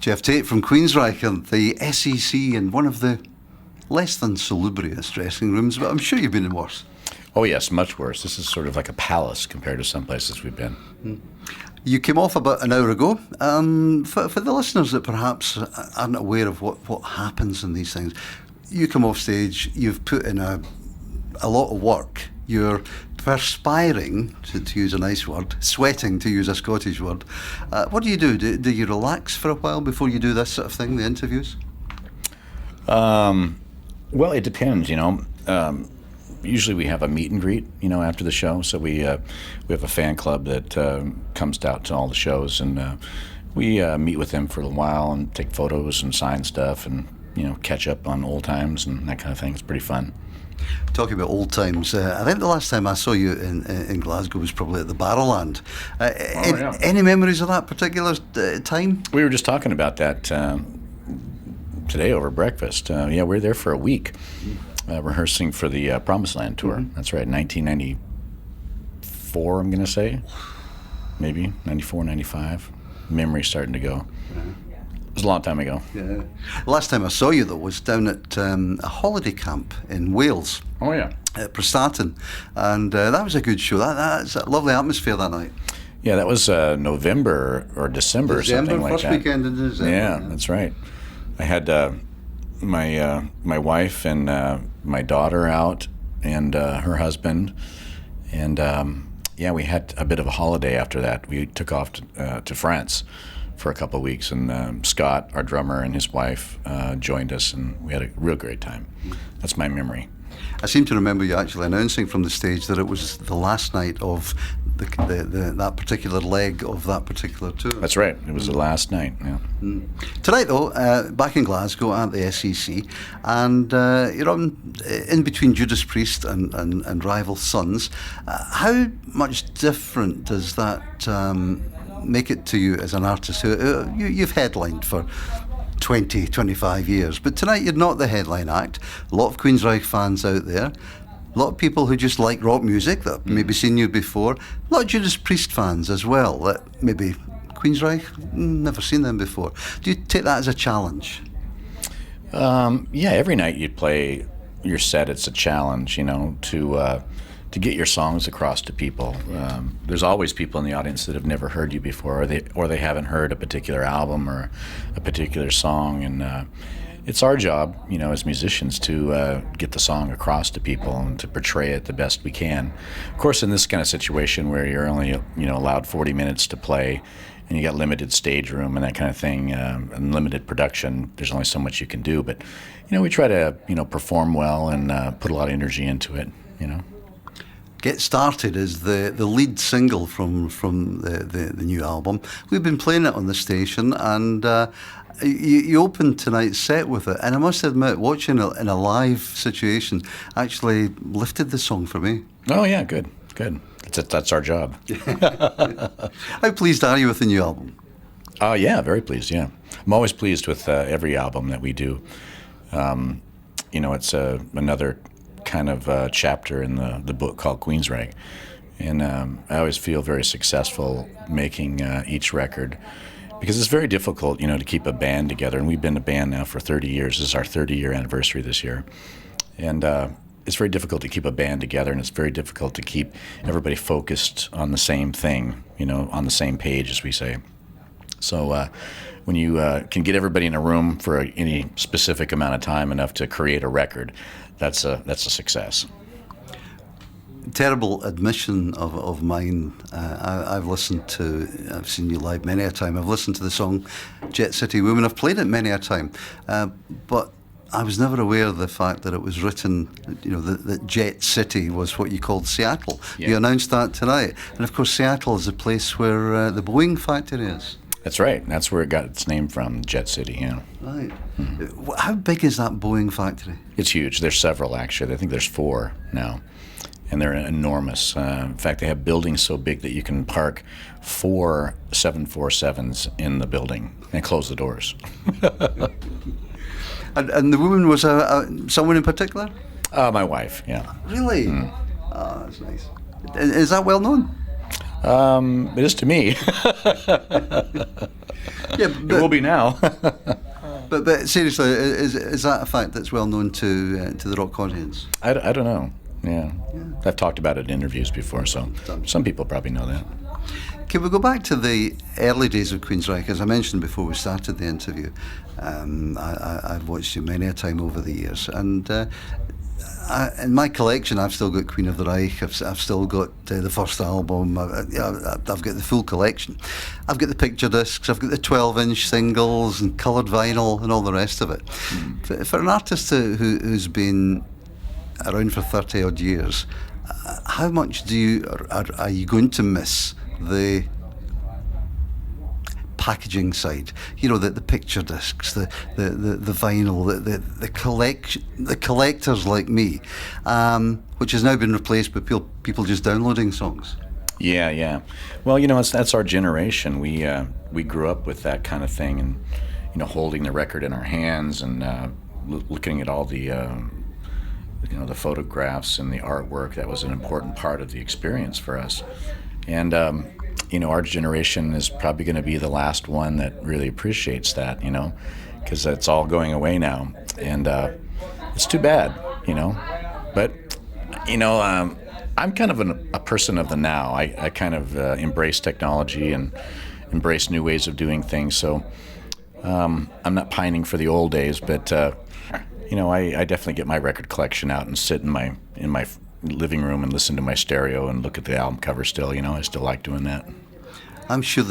Geoff Tate from Queensryche and the SEC in one of the less than salubrious dressing rooms, but I'm sure you've been in worse. Oh yes, much worse. This is sort of like a palace compared to some places we've been. You came off about an hour ago. For the listeners that perhaps aren't aware of what happens in these things, you come off stage, you've put in a lot of work, you're perspiring, to use a nice word, sweating, to use a Scottish word. What do you do? Do you relax for a while before you do this sort of thing, the interviews? Well, it depends, Usually we have a meet and greet, after the show. So we have a fan club that comes out to all the shows, and we meet with them for a little while and take photos and sign stuff and, catch up on old times and that kind of thing. It's pretty fun. Talking about old times, I think the last time I saw you in Glasgow was probably at the Barrowland. Yeah. Any memories of that particular time? We were just talking about that today over breakfast. We were there for a week rehearsing for the Promised Land tour. Mm-hmm. That's right, 1994, I'm going to say. Maybe, 94, 95. Memory's starting to go. Mm-hmm. It was a long time ago. Yeah. Last time I saw you, though, was down at a holiday camp in Wales. Oh, yeah. At Prestatyn. And that was a good show. That's a lovely atmosphere that night. Yeah, that was November or December or something like that. First weekend in December. Yeah, that's right. I had my wife and my daughter out and her husband. And, we had a bit of a holiday after that. We took off to France for a couple of weeks, and Scott, our drummer, and his wife joined us, and we had a real great time. That's my memory. I seem to remember you actually announcing from the stage that it was the last night of that particular leg of that particular tour. That's right. It was the last night. Yeah. Tonight, though, back in Glasgow at the SEC, and you're in between Judas Priest and Rival Sons. How much different does that make it to you as an artist you've headlined for 20, 25 years, but tonight you're not the headline act? A lot of Queensryche fans out there, a lot of people who just like rock music that maybe seen you before, a lot of Judas Priest fans as well that maybe Queensryche, never seen them before. Do you take that as a challenge? Every night you play your set, it's a challenge, to get your songs across to people. There's always people in the audience that have never heard you before, or they haven't heard a particular album or a particular song, and it's our job, as musicians, to get the song across to people and to portray it the best we can. Of course, in this kind of situation where you're only allowed 40 minutes to play, and you got limited stage room and that kind of thing, and limited production, there's only so much you can do. But we try to perform well and put a lot of energy into it. Get Started is the lead single from the new album. We've been playing it on the station, and you opened tonight's set with it, and I must admit, watching it in a live situation actually lifted the song for me. Oh yeah, good. That's our job. How pleased are you with the new album? Yeah, very pleased, yeah. I'm always pleased with every album that we do. It's another kind of chapter in the book called Queensryche, and I always feel very successful making each record, because it's very difficult, to keep a band together, and we've been a band now for 30 years. This is our 30-year anniversary this year, and it's very difficult to keep a band together, and it's very difficult to keep everybody focused on the same thing, on the same page, as we say. So when you can get everybody in a room for any specific amount of time, enough to create a record, that's a success. Terrible admission of mine. I've seen you live many a time. I've listened to the song Jet City Woman. I've played it many a time, but I was never aware of the fact that it was written, that Jet City was what you called Seattle. Yeah. You announced that tonight, and of course Seattle is the place where the Boeing factory is. That's right. That's where it got its name from, Jet City, yeah. Right. Mm-hmm. How big is that Boeing factory? It's huge. There's several, actually. I think there's 4 now, and they're enormous. In fact, they have buildings so big that you can park 4 747s in the building and close the doors. And the woman was someone in particular? My wife, yeah. Really? Oh, that's nice. Is that well known? It is to me. Yeah, It will be now. But seriously, is that a fact that's well known to the rock audience? I don't know. Yeah. I've talked about it in interviews before, so some people probably know that. Can we go back to the early days of Queensryche? As I mentioned before we started the interview, I've watched you many a time over the years, and in my collection, I've still got Queen of the Reich. I've still got the first album. I've got the full collection. I've got the picture discs. I've got the 12-inch singles and coloured vinyl and all the rest of it. For an artist who's been around for 30 odd years, how much are you going to miss the packaging side? You know, the picture discs, the vinyl, the collectors like me, which has now been replaced by people just downloading songs. Yeah. Well, that's our generation. We grew up with that kind of thing, and holding the record in our hands and looking at all the the photographs and the artwork. That was an important part of the experience for us. And our generation is probably going to be the last one that really appreciates that, because it's all going away now, and it's too bad, But I'm kind of a person of the now. I kind of embrace technology and embrace new ways of doing things. So I'm not pining for the old days, but I definitely get my record collection out and sit in my living room and listen to my stereo and look at the album cover still. I still like doing that. I'm sure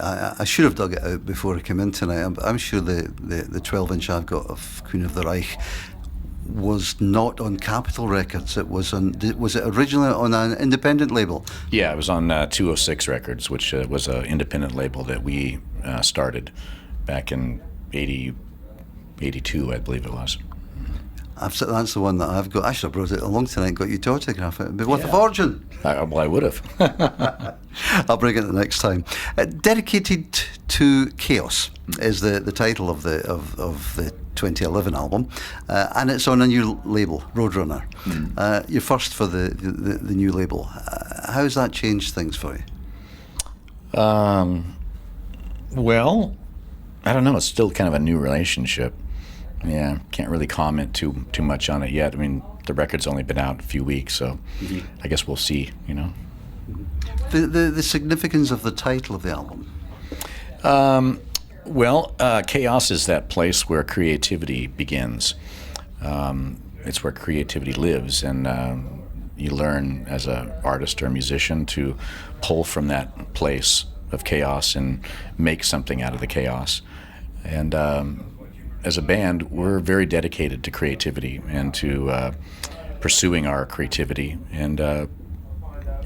I should have dug it out before I came in tonight. I'm sure the 12-inch I've got of Queen of the Reich was not on Capitol Records. It was it originally on an independent label? Yeah, it was on 206 Records, which was an independent label that we started back in 82, I believe it was. That's the one that I've got. I should have brought it along tonight and got you to autograph it. It'd be worth a fortune. Well, I would have. I'll bring it the next time. Dedicated to Chaos is the title of the 2011 album, and it's on a new label, Roadrunner. You're first for the new label. How's that changed things for you? Well, I don't know. It's still kind of a new relationship. Yeah, can't really comment too much on it yet. I mean, the record's only been out a few weeks, so I guess we'll see, The significance of the title of the album? Chaos is that place where creativity begins. It's where creativity lives, and you learn as an artist or a musician to pull from that place of chaos and make something out of the chaos. And as a band, we're very dedicated to creativity and to pursuing our creativity and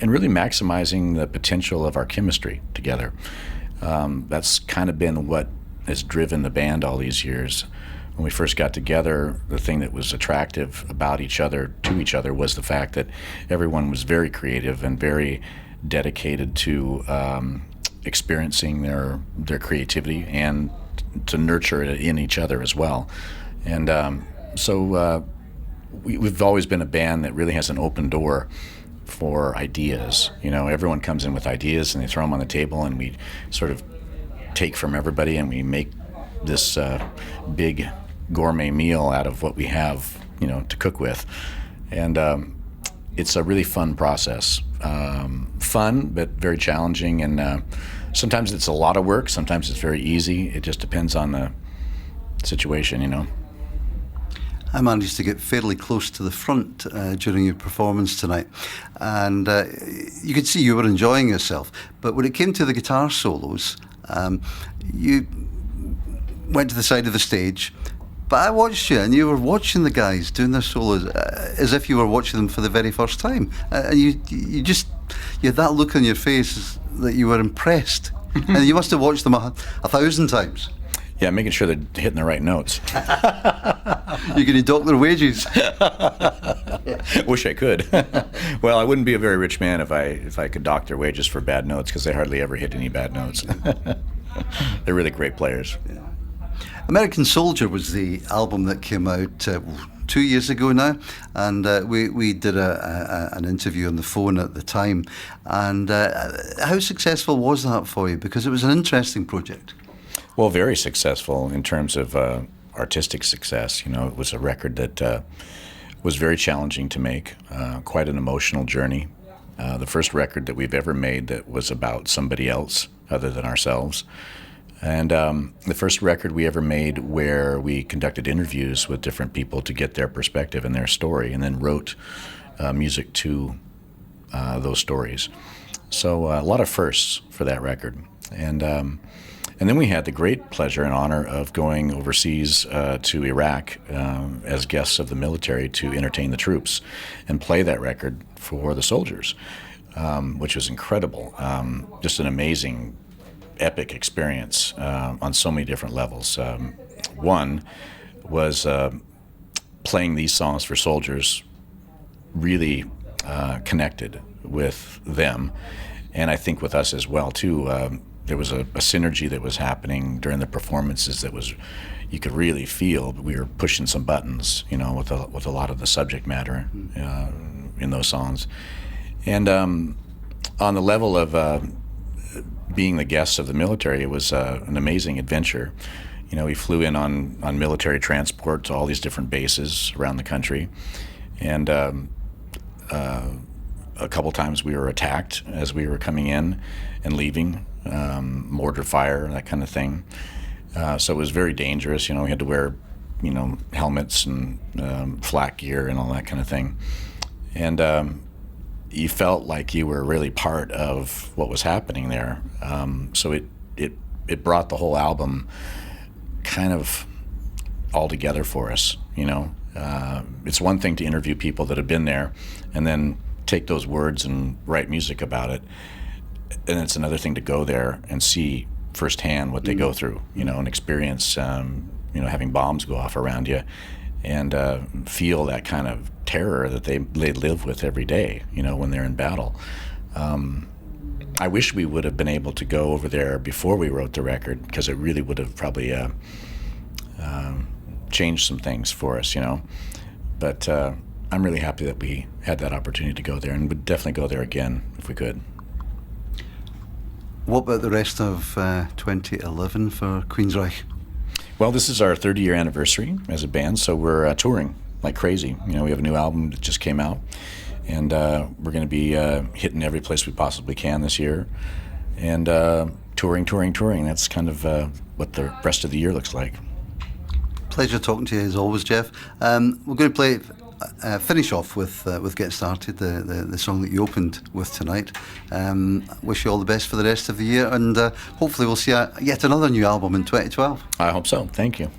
really maximizing the potential of our chemistry together. That's kind of been what has driven the band all these years. When we first got together, the thing that was attractive about each other to each other was the fact that everyone was very creative and very dedicated to experiencing their creativity and to nurture it in each other as well. And we've always been a band that really has an open door for ideas. Everyone comes in with ideas and they throw them on the table, and we sort of take from everybody and we make this big gourmet meal out of what we have, to cook with. And it's a really fun process. Fun, but very challenging, and sometimes it's a lot of work, sometimes it's very easy. It just depends on the situation, I managed to get fairly close to the front during your performance tonight, and you could see you were enjoying yourself. But when it came to the guitar solos, you went to the side of the stage. But I watched you, and you were watching the guys doing their solos as if you were watching them for the very first time. And you had that look on your face that you were impressed. And you must have watched them 1,000 times. Yeah, making sure they're hitting the right notes. You're going to dock their wages. Wish I could. Well, I wouldn't be a very rich man if I could dock their wages for bad notes, because they hardly ever hit any bad notes. They're really great players. Yeah. American Soldier was the album that came out 2 years ago now, and we did an interview on the phone at the time. And how successful was that for you? Because it was an interesting project. Well, very successful in terms of artistic success. You know, it was a record that was very challenging to make, quite an emotional journey. The first record that we've ever made that was about somebody else other than ourselves. And the first record we ever made where we conducted interviews with different people to get their perspective and their story, and then wrote music to those stories. So a lot of firsts for that record. And then we had the great pleasure and honor of going overseas to Iraq as guests of the military to entertain the troops and play that record for the soldiers, which was incredible. Just an amazing, epic experience on so many different levels. One was playing these songs for soldiers really connected with them, and I think with us as well, too. There was a synergy that was happening during the performances that was, you could really feel. We were pushing some buttons, you know, with a lot of the subject matter in those songs. And on the level of being the guests of the military, it was an amazing adventure. You know, we flew in on military transport to all these different bases around the country, and a couple times we were attacked as we were coming in and leaving. Mortar fire, that kind of thing. So it was very dangerous. You know, we had to wear, you know, helmets and flak gear and all that kind of thing. And you felt like you were really part of what was happening there. So it brought the whole album kind of all together for us. You know, it's one thing to interview people that have been there, and then take those words and write music about it. And it's another thing to go there and see firsthand what they go through, you know, and experience, you know, having bombs go off around you, and feel that kind of terror that they live with every day, you know, when they're in battle. I wish we would have been able to go over there before we wrote the record, because it really would have probably changed some things for us, you know. But I'm really happy that we had that opportunity to go there, and would definitely go there again if we could. What about the rest of 2011 for Queensryche? Well, this is our 30-year anniversary as a band, so we're touring like crazy. You know, we have a new album that just came out, and we're going to be hitting every place we possibly can this year, and touring. That's kind of what the rest of the year looks like. Pleasure talking to you as always, Geoff. We're going to finish off with Get Started, the song that you opened with tonight. Wish you all the best for the rest of the year, and hopefully we'll see yet another new album in 2012. I hope so. Thank you.